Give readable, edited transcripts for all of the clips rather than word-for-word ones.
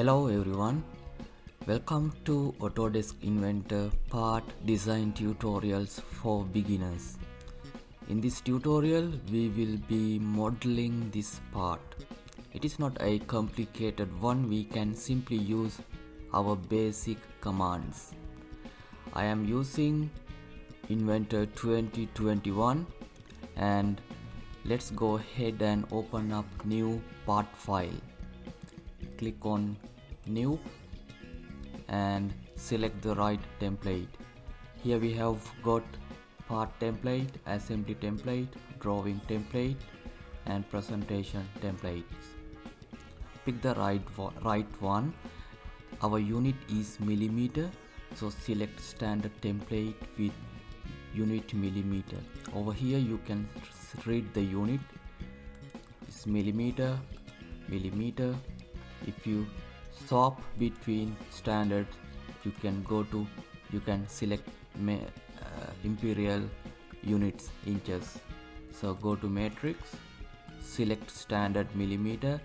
Hello everyone, welcome to Autodesk Inventor part design tutorials for beginners. In this tutorial we will be modeling this part. It is not a complicated one, we can simply use our basic commands. I am using Inventor 2021 and let's go ahead and open up new part file. Click on new and select the right template. Here we have got part template, assembly template, drawing template and presentation templates. Pick the right one. Our unit is millimeter, so select standard template with unit millimeter. Over here you can read the unit. It's millimeter. If you swap between standards, you can select imperial units, inches. So go to matrix, select standard millimeter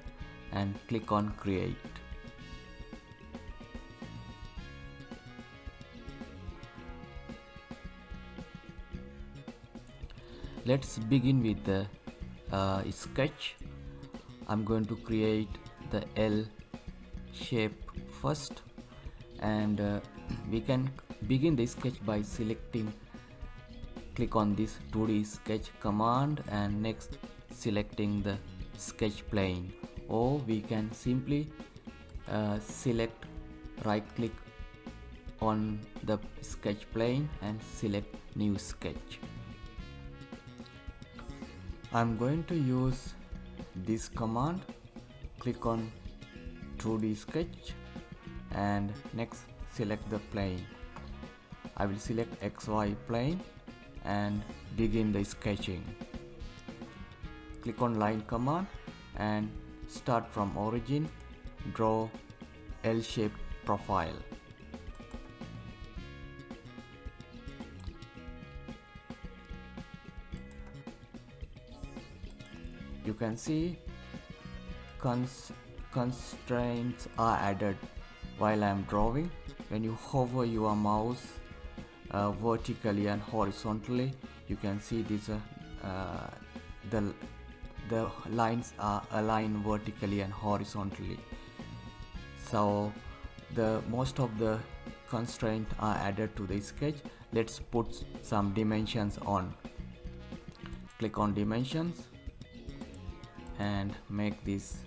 and click on create. Let's begin with the sketch. I'm going to create the L shape first, and we can begin the sketch by click on this 2D sketch command and next selecting the sketch plane, or we can simply select right click on the sketch plane and select new sketch. I'm going to use this command. Click on 2D sketch and next select the plane. I will select XY plane and begin the sketching. Click on line command and start from origin. Draw L-shaped profile. You can see constraints are added while I am drawing. When you hover your mouse vertically and horizontally, you can see this the lines are aligned vertically and horizontally. So the most of the constraints are added to the sketch. Let's put some dimensions on. Click on dimensions and make this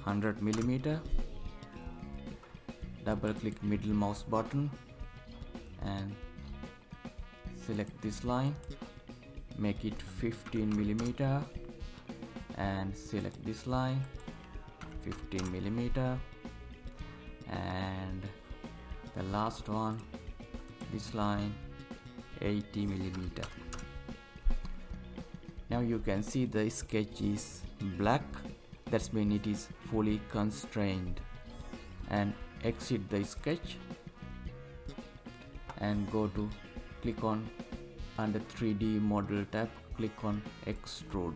100 millimeter. Double click middle mouse button and select this line, make it 15 millimeter and select this line 15 millimeter, and the last one, this line 80 millimeter. Now you can see the sketch is black, that means it is fully constrained. And exit the sketch and click on under 3D model tab, click on extrude.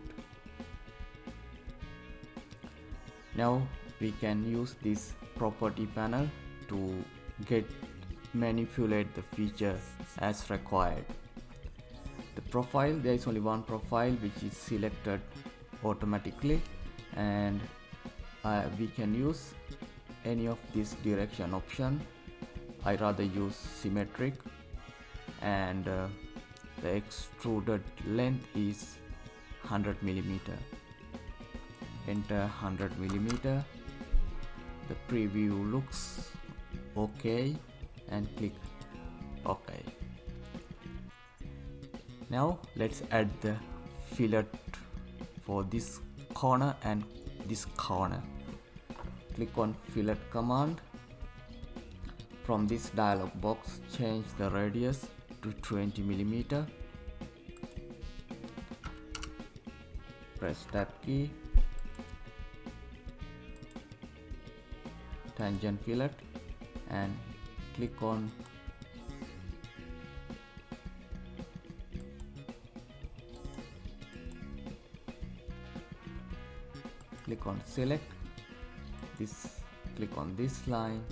Now we can use this property panel to manipulate the feature as required. The profile, there is only one profile which is selected automatically, and we can use any of this direction option. I rather use symmetric, and the extruded length is 100 millimeter. Enter 100 millimeter. The preview looks okay and click OK. Now let's add the fillet for this corner and this corner. Click on fillet command. From this dialog box, change the radius to 20 millimeter. Press tab key, tangent fillet, and click on select this click on this line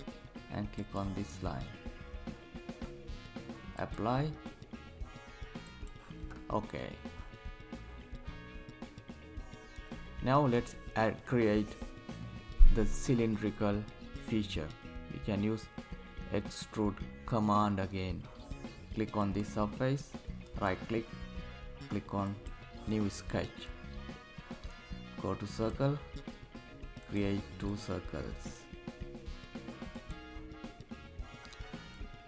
and click on this line, apply. Okay, now let's create the cylindrical feature. We can use extrude command again. Click on this surface, right click, click on new sketch, go to circle, create 2 circles,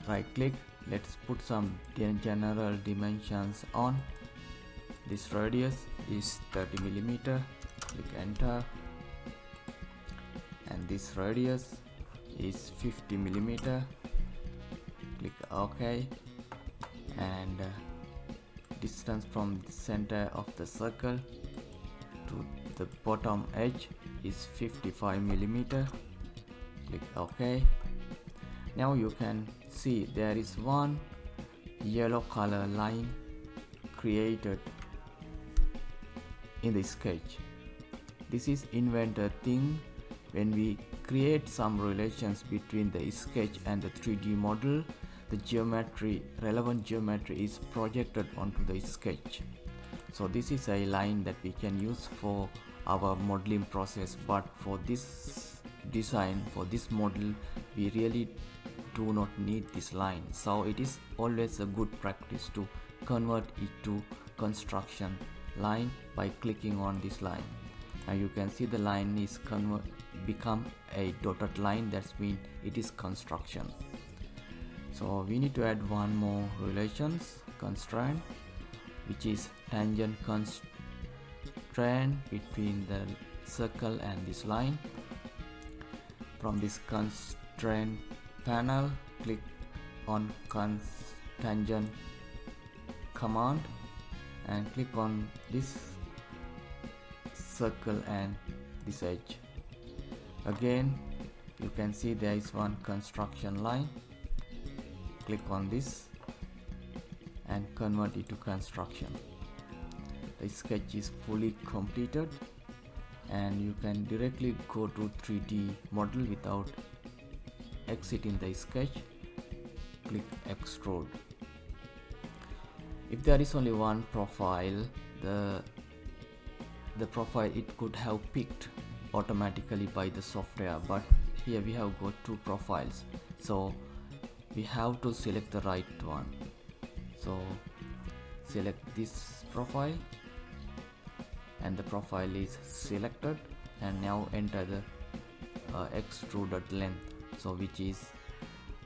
right click, let's put some general dimensions on. This radius is 30 mm, click enter, and this radius is 50 mm, click OK, and distance from the center of the circle to the bottom edge is 55 mm, click OK. Now you can see there is one yellow color line created in the sketch. This is Inventor thing. When we create some relations between the sketch and the 3D model, the geometry, relevant geometry is projected onto the sketch. So this is a line that we can use for our modeling process, but for this design, for this model, we really do not need this line. So it is always a good practice to convert it to construction line by clicking on this line. Now you can see the line is become a dotted line. That means it is construction. So we need to add one more relations, constraint, which is tangent constraint between the circle and this line. From this constraint panel, click on tangent command and click on this circle and this edge. Again, you can see there is one construction line. Click on this and convert it to construction. The sketch is fully completed and you can directly go to 3D model without exiting the sketch. Click extrude. If there is only one profile, the profile it could have picked automatically by the software, but here we have got 2 profiles, so we have to select the right one. So select this profile and the profile is selected, and now enter the extruded length, so which is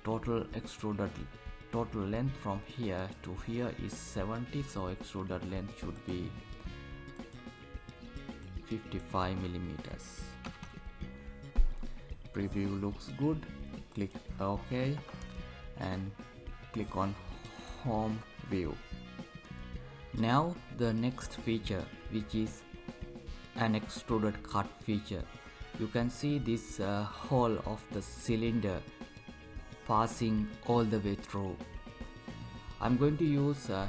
total length from here to here is 70, so extruded length should be 55 millimeters. Preview looks good. Click OK and click on home view. Now the next feature, which is an extruded cut feature. You can see this hole of the cylinder passing all the way through. I'm going to use a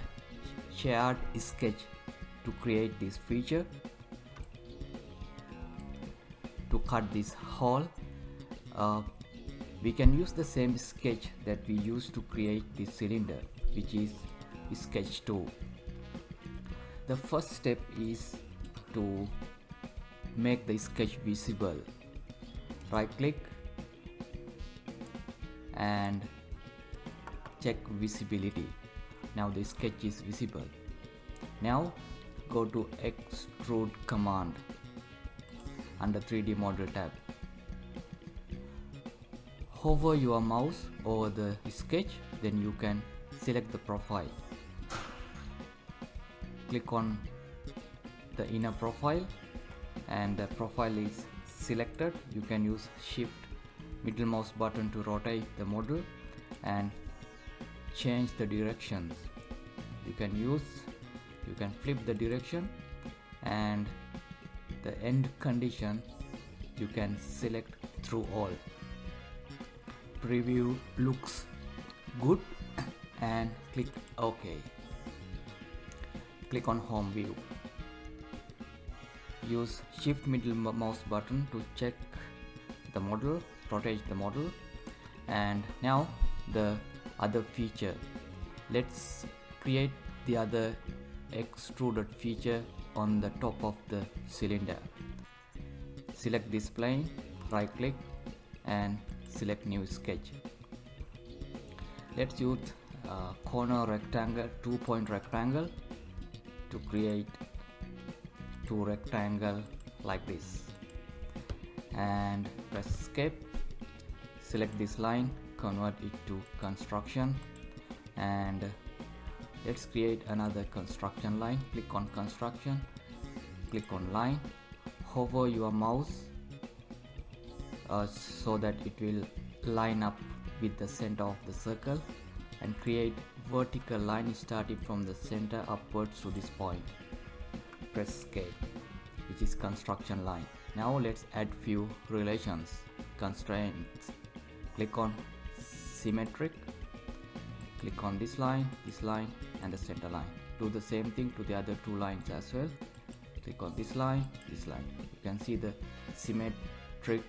shared sketch to create this feature. To cut this hole, we can use the same sketch that we used to create this cylinder, which is sketch 2. The first step is to make the sketch visible. Right click and check visibility. Now the sketch is visible. Now go to extrude command under 3D model tab. Hover your mouse over the sketch, then you can select the profile. Click on the inner profile and the profile is selected. You can use shift middle mouse button to rotate the model and change the directions. You can flip the direction, and the end condition you can select through all. Preview looks good and click OK. Click on home view. Use shift middle mouse button to check the model rotate the model. And now the other feature, let's create the other extruded feature on the top of the cylinder. Select this plane, right click and select new sketch. Let's use corner rectangle, 2-point rectangle to create two rectangle like this, and press escape. Select this line, convert it to construction, and let's create another construction line. Click on construction, click on line, hover your mouse so that it will line up with the center of the circle, and create vertical line starting from the center upwards to this point. Press escape, which is construction line. Now let's add few relations. Constraints, click on symmetric, click on this line and the center line. Do the same thing to the other two lines as well. Click on this line. You can see the symmetric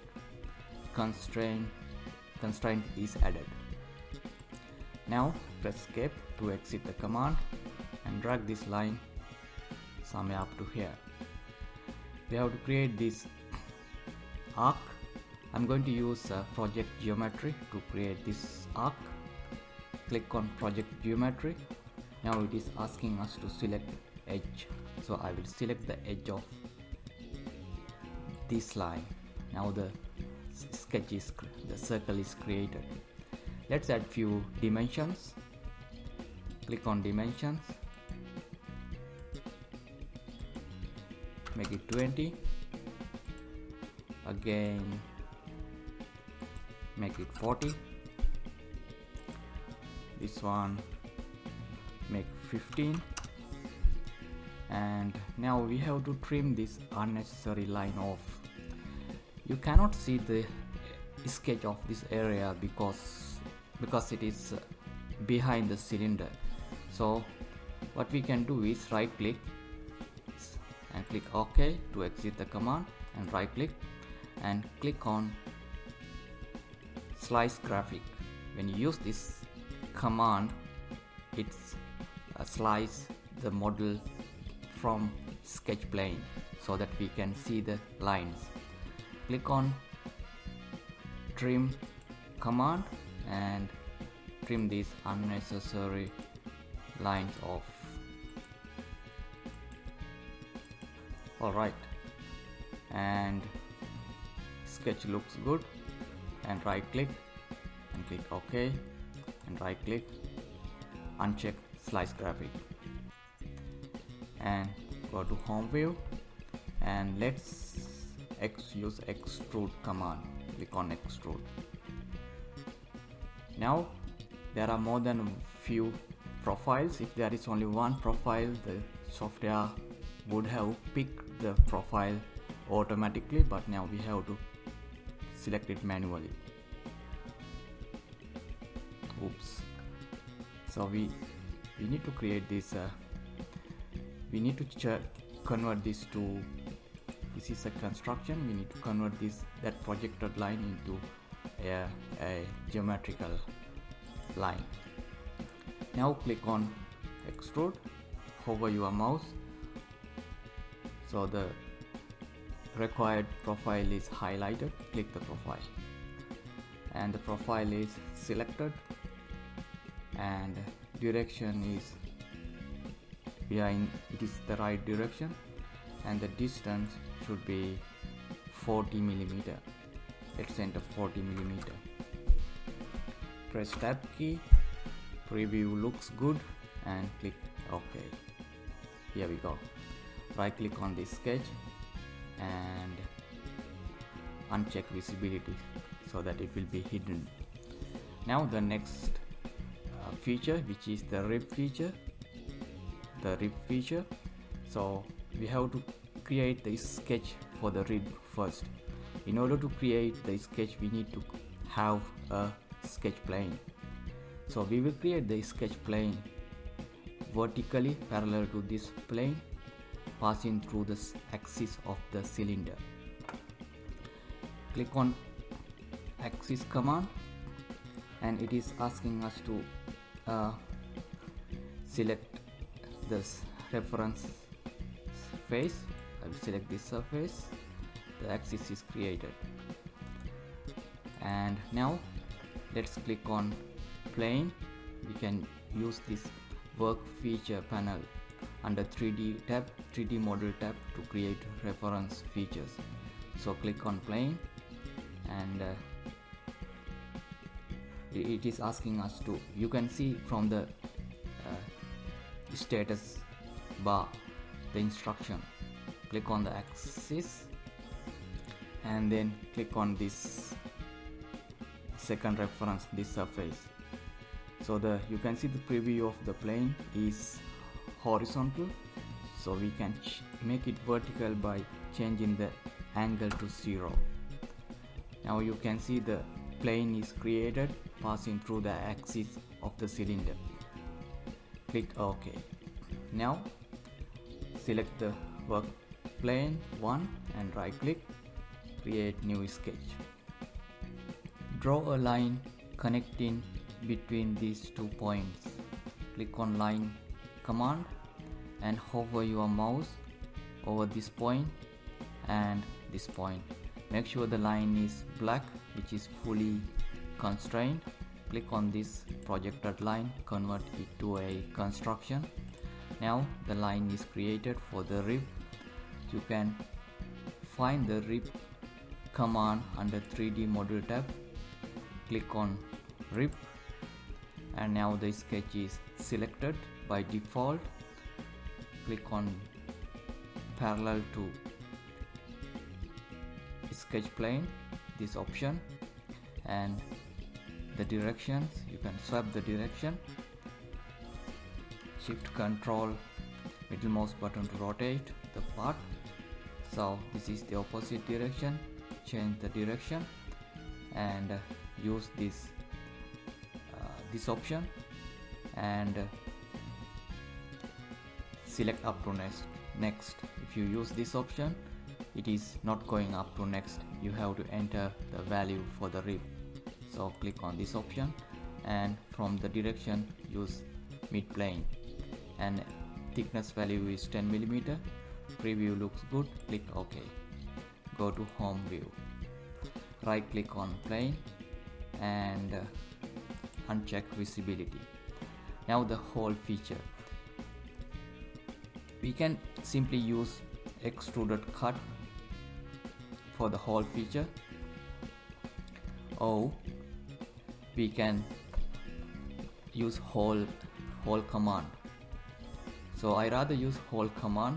constraint is added. Now press escape to exit the command and drag this line somewhere up to here. We have to create this arc. I'm going to use project geometry to create this arc. Click on project geometry. Now it is asking us to select edge, so I will select the edge of this line. Now the circle is created. Let's add few dimensions. Click on dimensions, make it 20, again make it 40, this one make 15, and now we have to trim this unnecessary line off. You cannot see the sketch of this area because it is behind the cylinder. So what we can do is right click and click OK to exit the command, and right click and click on slice graphic. When you use this command, it's slice the model from sketch plane so that we can see the lines. Click on trim command and trim these unnecessary lines off. Alright, and sketch looks good, and right click and click OK, and right click, uncheck slice graphic and go to home view, and let's use extrude command. Click on extrude. Now there are more than few profiles. If there is only one profile, the software would have picked the profile automatically, but now we have to select it manually. Oops. So we need to create this, we need to convert this to, this is a construction, we need to convert that projected line into a geometrical line. Now click on extrude, hover your mouse so the required profile is highlighted. Click the profile and the profile is selected, and direction is it is the right direction, and the distance should be 40 millimeter. Let's enter 40 millimeter. Press tab key, preview looks good, and click OK. Here we go. Right click on this sketch and uncheck visibility so that it will be hidden. Now the next feature, which is the rib feature. So we have to create the sketch for the rib first. In order to create the sketch, we need to have a sketch plane. So we will create the sketch plane vertically parallel to this plane, passing through the axis of the cylinder. Click on axis command, and it is asking us to select this reference face. I will select this surface. The axis is created, and now let's click on plane. We can use this work feature panel under 3D tab, 3D model tab, to create reference features. So click on plane, and it is asking us to, you can see from the status bar the instruction. Click on the axis and then click on this second reference, this surface. So you can see the preview of the plane is horizontal, so we can make it vertical by changing the angle to 0. Now you can see the plane is created passing through the axis of the cylinder. Click OK. Now select the work plane 1 and right click, create new sketch. Draw a line connecting between these 2 points. Click on line command and hover your mouse over this point and this point. Make sure the line is black, which is fully constrained. Click on this projected line, convert it to a construction. Now the line is created for the rib. You can find the rib command under 3D model tab. Click on rib, and now the sketch is selected by default. Click on parallel to sketch plane, this option, and the directions, you can swap the direction. Shift Control middle mouse button to rotate the part. So this is the opposite direction. Change the direction and use this option and select up to next. If you use this option, it is not going up to next. You have to enter the value for the rib. So click on this option, and from the direction use mid plane, and thickness value is 10 mm. Preview looks good. Click OK. Go to home view. Right click on plane and uncheck visibility. Now the whole feature. We can simply use Extruded Cut for the whole feature, or we can use whole command. So I rather use whole command.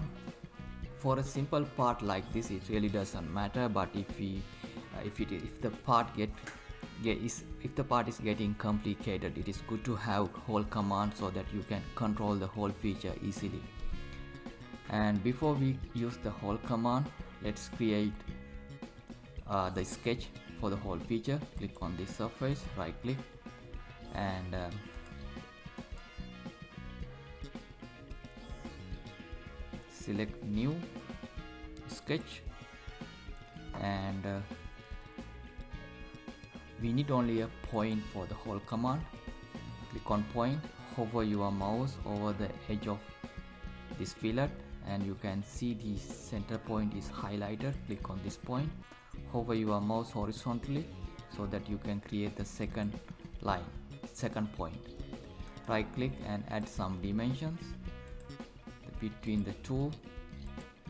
For a simple part like this, it really doesn't matter, but if the part is getting complicated, it is good to have whole command so that you can control the whole feature easily. And before we use the whole command, let's create the sketch for the whole feature. Click on this surface, right click, and select new sketch, and we need only a point for the whole command. Click on point, hover your mouse over the edge of this fillet, and you can see the center point is highlighted. Click on this point, hover your mouse horizontally so that you can create the second line, second point. Right click and add some dimensions. Between the two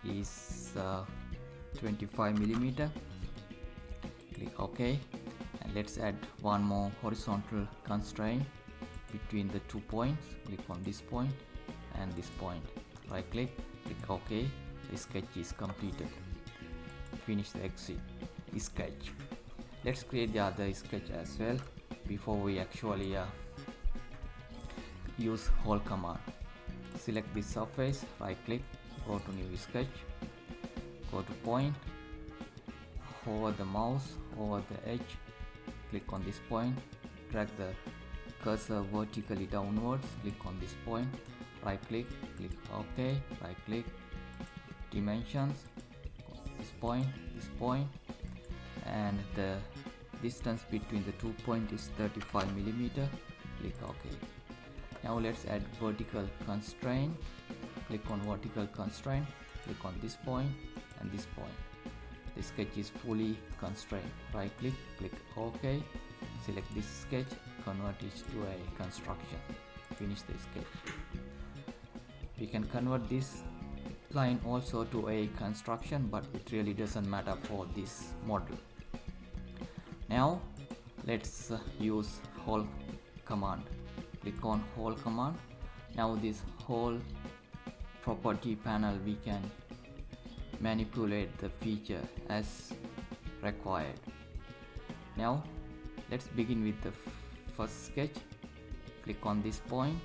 is 25 mm. Click OK, and let's add one more horizontal constraint between the 2 points. Click on this point and this point. Right click, click OK. The sketch is completed. Finish the sketch. Let's create the other sketch as well before we actually use whole command. Select this surface, right click, go to new sketch, go to point, hover the mouse over the edge, click on this point, drag the cursor vertically downwards, click on this point, right click, click OK, right click, dimensions, this point, and the distance between the 2 points is 35 millimeter. Click OK. Now let's add vertical constraint. Click on vertical constraint, click on this point and this point. The sketch is fully constrained. Right click, click OK. Select this sketch, convert it to a construction. Finish the sketch. We can convert this line also to a construction, but it really doesn't matter for this model. Now let's use hole command. Click on hole command. Now this hole property panel, we can manipulate the feature as required. Now let's begin with the first sketch. Click on this point.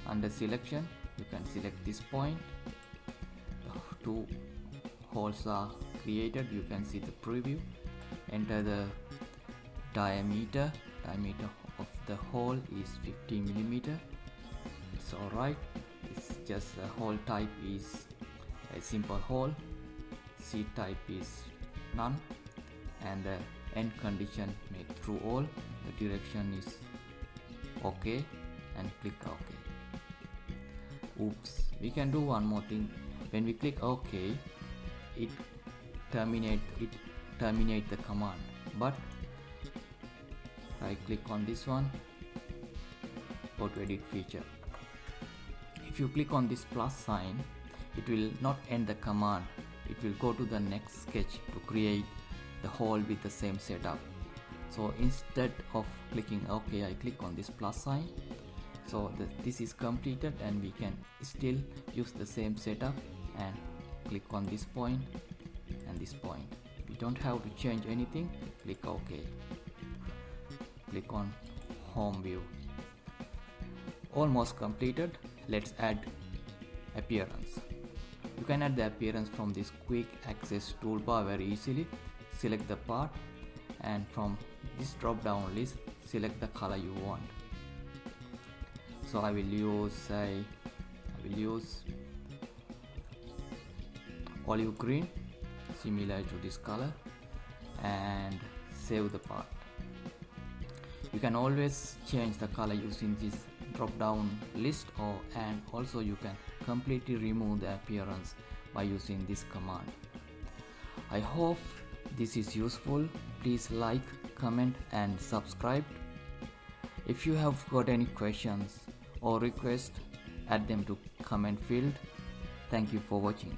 Under selection, you can select this point. The two holes are created. You can see the preview. Enter the diameter. Diameter of the hole is 50 millimeter. It's alright. It's just a hole type is a simple hole. Seed type is none. And the end condition make true all. The direction is OK and click OK. Oops, we can do one more thing. When we click OK, it terminate the command, but right click on this one, go to edit feature. If you click on this plus sign, it will not end the command. It will go to the next sketch to create the hole with the same setup. So instead of clicking OK, I click on this plus sign. So this is completed and we can still use the same setup and click on this point and this point. We don't have to change anything. Click OK. Click on home view. Almost completed. Let's add appearance. You can add the appearance from this quick access toolbar very easily. Select the part and from this drop down list select the color you want. So I will use olive green, similar to this color, and save the part. You can always change the color using this drop down list, and also you can completely remove the appearance by using this command. I hope this is useful. Please like, comment and subscribe. If you have got any questions or requests, add them to comment field. Thank you for watching.